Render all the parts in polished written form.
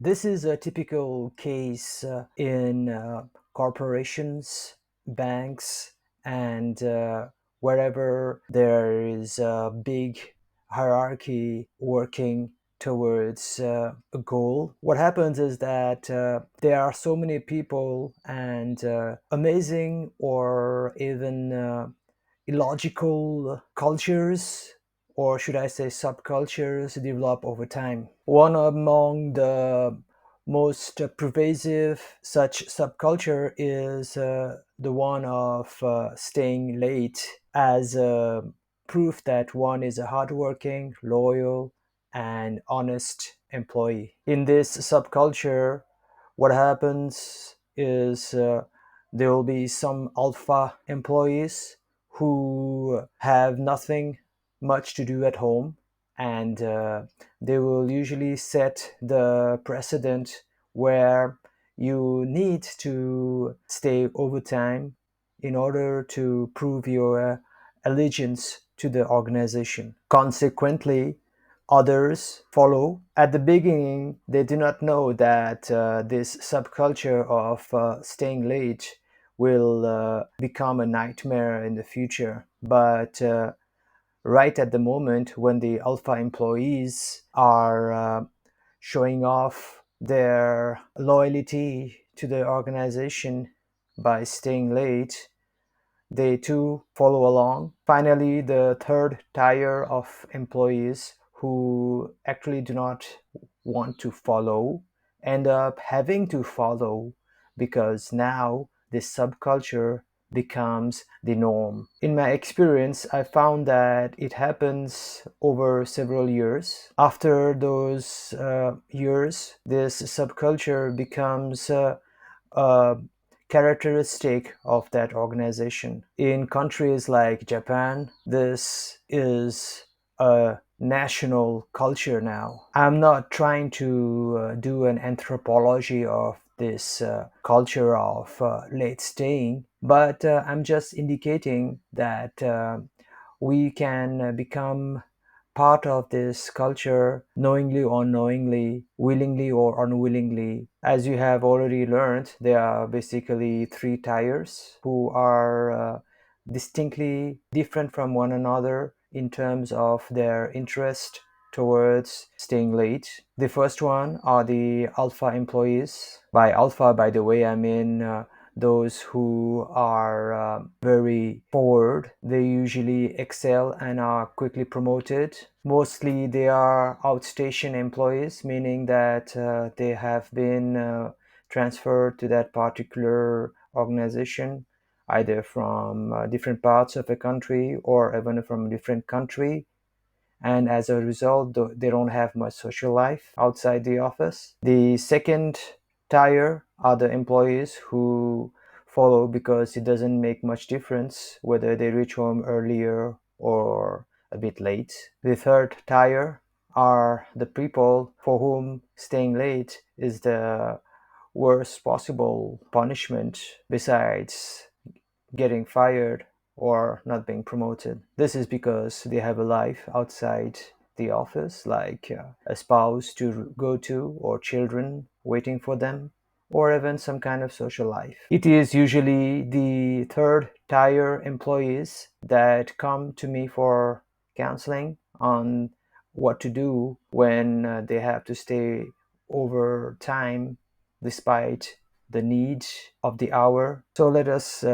This is a typical case in corporations, banks, and wherever there is a big hierarchy working towards a goal. What happens is that there are so many people and amazing or even illogical cultures, or should I say subcultures, develop over time. One among the most pervasive such subculture is the one of staying late as proof that one is a hardworking, loyal, and honest employee. In this subculture, what happens is there will be some alpha employees who have nothing much to do at home, and they will usually set the precedent where you need to stay overtime in order to prove your allegiance to the organization. Consequently, others follow. At the beginning, they do not know that this subculture of staying late will become a nightmare in the future. But right at the moment when the alpha employees are showing off their loyalty to the organization by staying late, they too follow along. Finally, the third tier of employees who actually do not want to follow end up having to follow because now this subculture becomes the norm. In my experience, I found that it happens over several years. After those years, this subculture becomes a characteristic of that organization. In countries like Japan, this is a national culture now. I'm not trying to do an anthropology of this culture of late staying, but I'm just indicating that we can become part of this culture knowingly or unknowingly, willingly or unwillingly. As you have already learned, there are basically three tiers who are distinctly different from one another in terms of their interest towards staying late. The first one are the alpha employees. By alpha, by the way, I mean those who are very forward. They usually excel and are quickly promoted. Mostly they are outstation employees, meaning that they have been transferred to that particular organization either from different parts of a country or even from a different country, and as a result they don't have much social life outside the office. The second tier are the employees who follow because it doesn't make much difference whether they reach home earlier or a bit late. The third tier are the people for whom staying late is the worst possible punishment besides getting fired or not being promoted. This is because they have a life outside the office, like a spouse to go to, or children waiting for them, or even some kind of social life. It is usually the third tier employees that come to me for counseling on what to do when they have to stay over time despite the need of the hour. So let us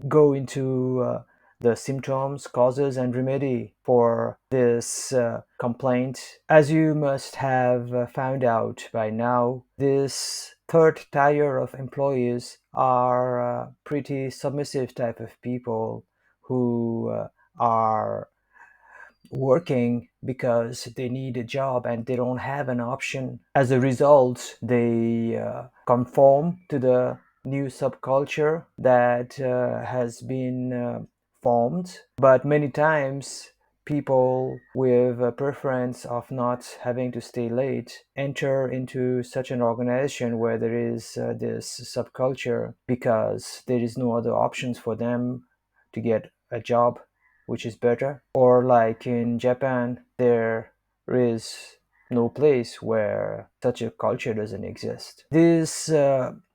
go into the symptoms, causes, and remedy for this complaint. As you must have found out by now, this third tier of employees are pretty submissive type of people who are working because they need a job and they don't have an option. As a result, they conform to the new subculture that has been formed. But many times, people with a preference of not having to stay late enter into such an organization where there is this subculture because there is no other options for them to get a job which is better. Or like in Japan, there is no place where such a culture doesn't exist. These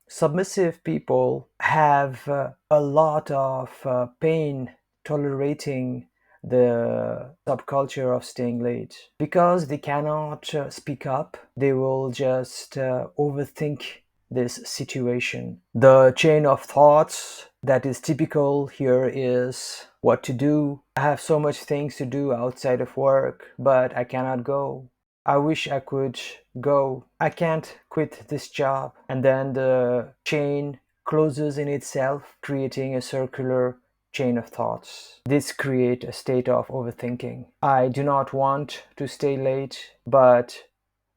submissive people have a lot of pain tolerating the subculture of staying late because they cannot speak up. They will just overthink this situation. The chain of thoughts that is typical here is what to do. I have so much things to do outside of work, but I cannot go. I wish I could go. I can't quit this job. And then the chain closes in itself, creating a circular chain of thoughts. This creates a state of overthinking. I do not want to stay late, but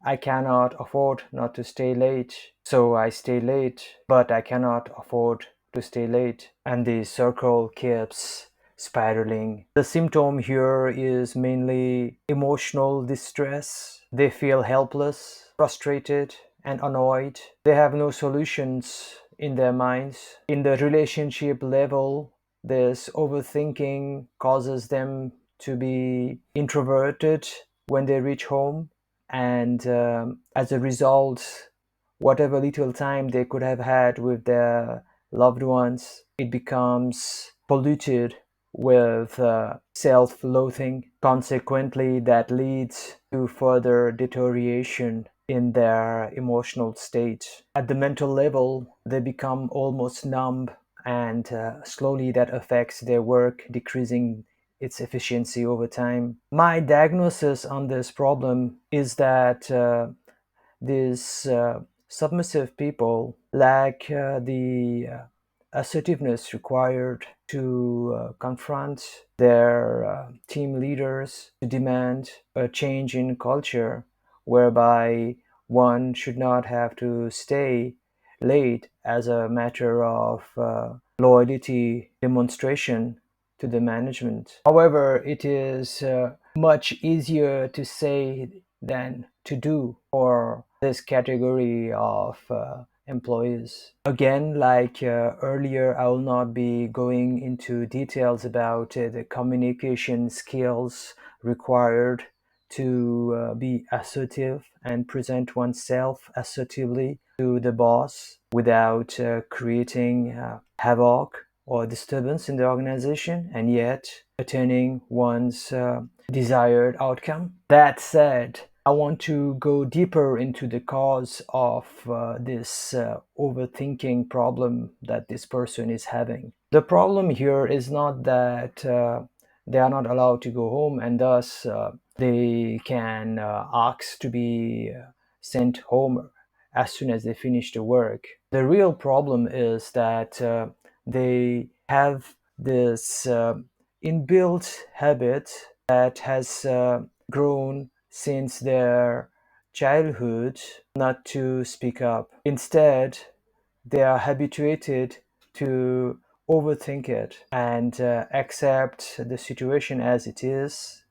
I cannot afford not to stay late. So I stay late, but I cannot afford to stay late. And the circle keeps spiraling. The symptom here is mainly emotional distress. They feel helpless, frustrated, and annoyed. They have no solutions in their minds. In the relationship level, this overthinking causes them to be introverted when they reach home, and as a result, whatever little time they could have had with their loved ones, it becomes polluted with self-loathing. Consequently, that leads to further deterioration in their emotional state. At the mental level, they become almost numb, and slowly that affects their work, decreasing its efficiency over time. My diagnosis on this problem is that these submissive people lack the assertiveness required to confront their team leaders, to demand a change in culture whereby one should not have to stay late as a matter of loyalty demonstration to the management. However, it is much easier to say than to do for this category of employees. Again, like earlier, I will not be going into details about the communication skills required to be assertive and present oneself assertively to the boss without creating havoc or disturbance in the organization and yet attaining one's desired outcome. That said, I want to go deeper into the cause of this overthinking problem that this person is having. The problem here is not that they are not allowed to go home and thus they can ask to be sent home as soon as they finish the work. The real problem is that they have this inbuilt habit that has grown since their childhood not to speak up. Instead, they are habituated to overthink it and accept the situation as it is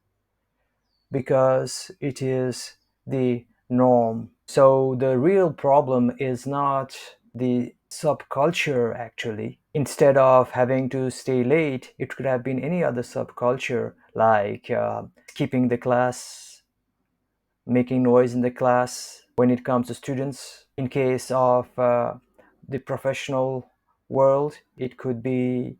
because it is the norm. So the real problem is not the subculture actually. Instead of having to stay late, it could have been any other subculture like skipping the class, making noise in the class when it comes to students. In case of the professional world, it could be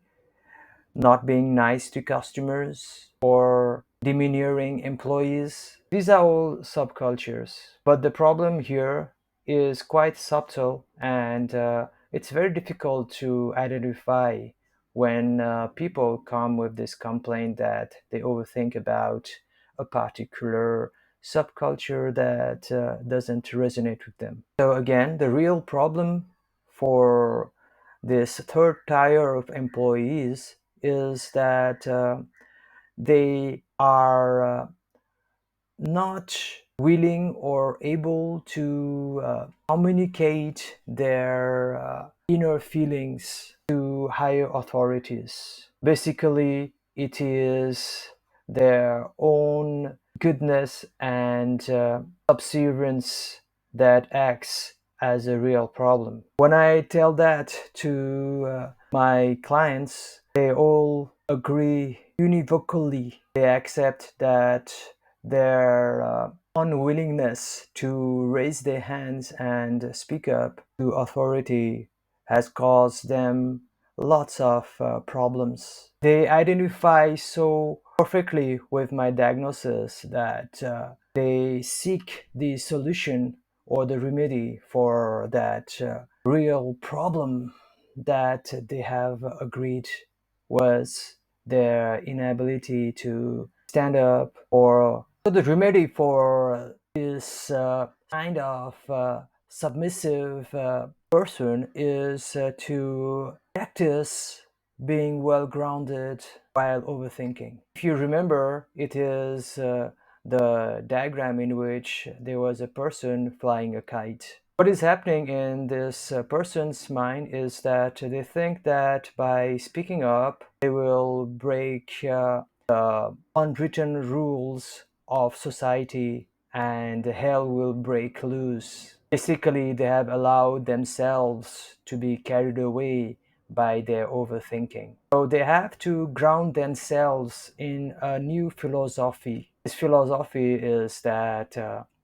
not being nice to customers or demeaning employees. These are all subcultures. But the problem here is quite subtle and it's very difficult to identify when people come with this complaint that they overthink about a particular subculture that doesn't resonate with them. So, again, the real problem for this third tier of employees is that they are not willing or able to communicate their inner feelings to higher authorities. Basically, it is their own goodness and subservience that acts as a real problem. When I tell that to my clients, they all agree univocally. They accept that their unwillingness to raise their hands and speak up to authority has caused them lots of problems. They identify so perfectly with my diagnosis that they seek the solution or the remedy for that real problem that they have agreed was their inability to stand up. Or so the remedy for this kind of submissive person is to practice being well grounded while overthinking. If you remember, it is the diagram in which there was a person flying a kite. What is happening in this person's mind is that they think that by speaking up, they will break the unwritten rules of society and hell will break loose. Basically, they have allowed themselves to be carried away by their overthinking. So they have to ground themselves in a new philosophy. This philosophy is that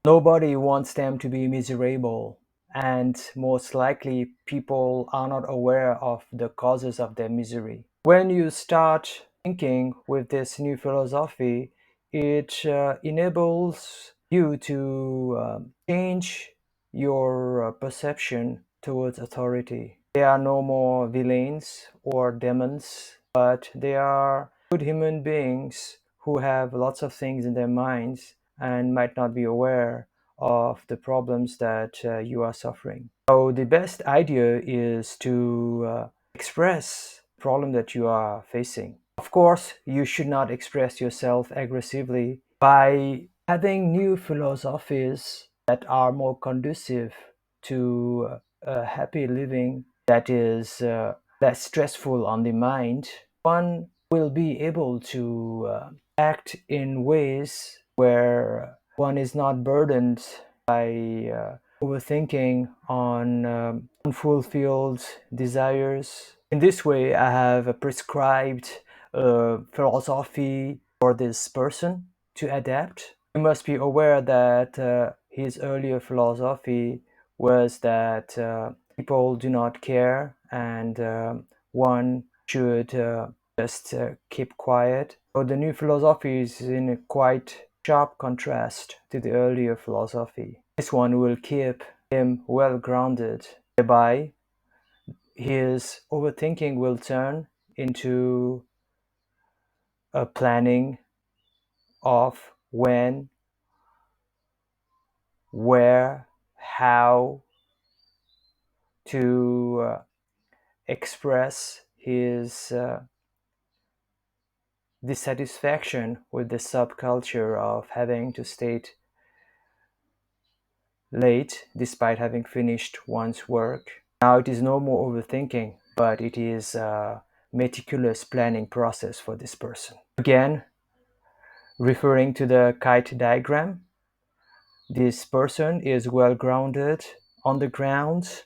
nobody wants them to be miserable, and most likely people are not aware of the causes of their misery. When you start thinking with this new philosophy, it enables you to change your perception towards authority. They are no more villains or demons, but they are good human beings who have lots of things in their minds and might not be aware of the problems that you are suffering. So the best idea is to express the problem that you are facing. Of course, you should not express yourself aggressively. By having new philosophies that are more conducive to a happy living that is less stressful on the mind, one will be able to act in ways where one is not burdened by overthinking on unfulfilled desires. In this way, I have prescribed philosophy for this person to adapt. You must be aware that his earlier philosophy was that people do not care and one should just keep quiet. So the new philosophy is in a quite sharp contrast to the earlier philosophy. This one will keep him well grounded, thereby his overthinking will turn into a planning of when, where, how to express his dissatisfaction with the subculture of having to stay late despite having finished one's work. Now it is no more overthinking, but it is a meticulous planning process for this person. Again, referring to the kite diagram, this person is well grounded on the ground,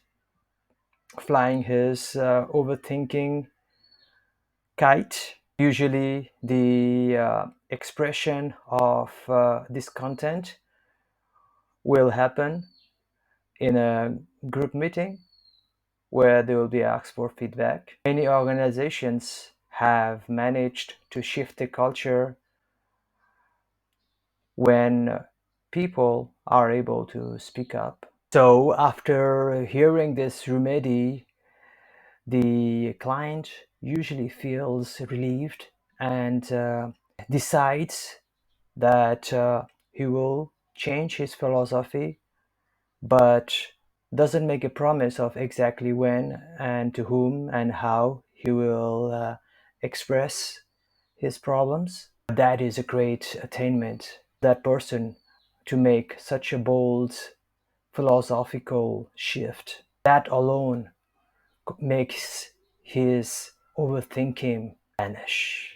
flying his overthinking kite. Usually, the expression of discontent will happen in a group meeting where they will be asked for feedback. Many organizations have managed to shift the culture when people are able to speak up. So, after hearing this remedy, the client usually feels relieved and decides that he will change his philosophy, but doesn't make a promise of exactly when and to whom and how he will express his problems. That is a great attainment, that person to make such a bold philosophical shift. That alone makes his overthinking vanish.